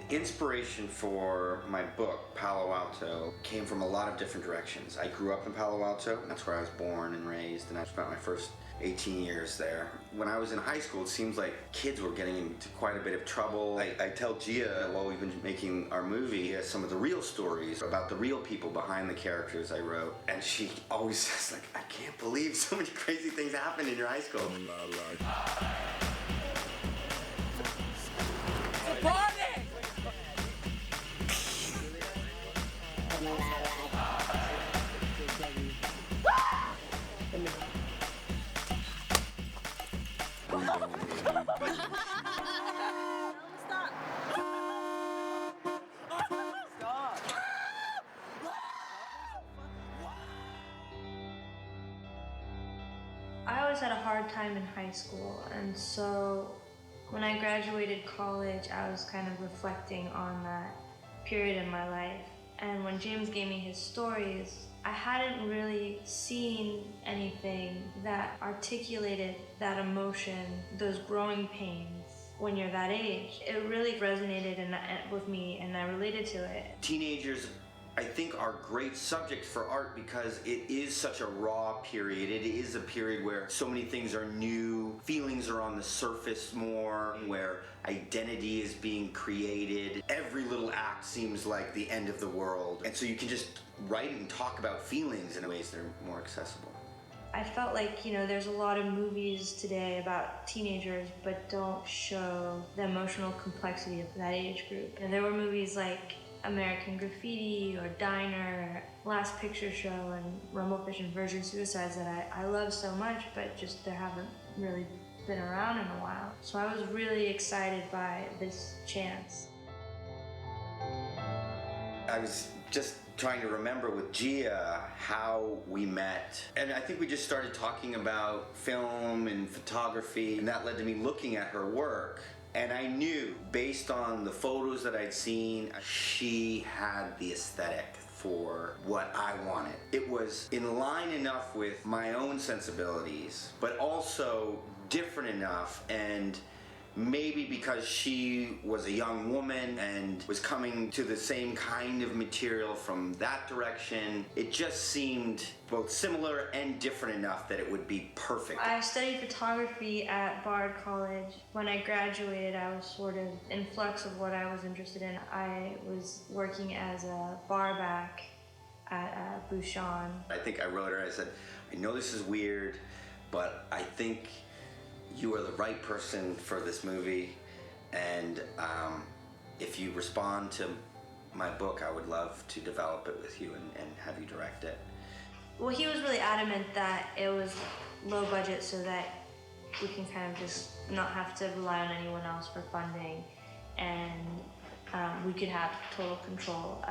Inspiration for my book, Palo Alto, came from a lot of different directions. I grew up in Palo Alto, that's where I was born and raised, and I spent my first 18 years there. When I was in high school, it seems like kids were getting into quite a bit of trouble. I tell Gia, while we've been making our movie, some of the real stories about the real people behind the characters I wrote, and she always says, like, I can't believe so many crazy things happened in your high school. I always had a hard time in high school, and so when I graduated college, I was kind of reflecting on that period in my life. And when James gave me his stories, I hadn't really seen anything that articulated that emotion, those growing pains when you're that age. It really resonated with me, and I related to it. Teenagers, I think, are great subjects for art because it is such a raw period. It is a period where so many things are new, feelings are on the surface more, where identity is being created. Every little act seems like the end of the world. And so you can just write and talk about feelings in ways that are more accessible. I felt like, there's a lot of movies today about teenagers but don't show the emotional complexity of that age group. And there were movies like American Graffiti or Diner, Last Picture Show, and Rumblefish and Virgin Suicides that I love so much, but just they haven't really been around in a while. So I was really excited by this chance. I was just trying to remember with Gia how we met. And I think we just started talking about film and photography, and that led to me looking at her work. And I knew, based on the photos that I'd seen, she had the aesthetic for what I wanted. It was in line enough with my own sensibilities, but also different enough, and maybe because she was a young woman and was coming to the same kind of material from that direction, it just seemed both similar and different enough that it would be perfect. I studied photography at Bard College. When I graduated, I was sort of in flux of what I was interested in. I was working as a barback at Bouchon. I think I wrote her, I said, I know this is weird, but I think you are the right person for this movie, and if you respond to my book, I would love to develop it with you and have you direct it. Well, he was really adamant that it was low budget so that we can kind of just not have to rely on anyone else for funding, and we could have total control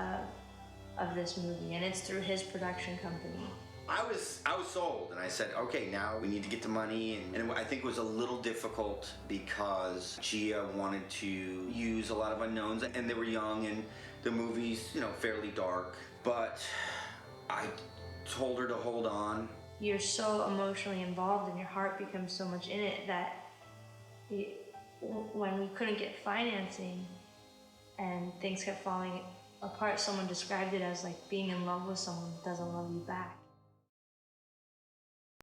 of this movie, and it's through his production company. I was sold, and I said, okay, now we need to get the money, and I think it was a little difficult because Gia wanted to use a lot of unknowns, and they were young, and the movie's, fairly dark, but I told her to hold on. You're so emotionally involved, and your heart becomes so much in it that when we couldn't get financing and things kept falling apart, someone described it as like being in love with someone who doesn't love you back.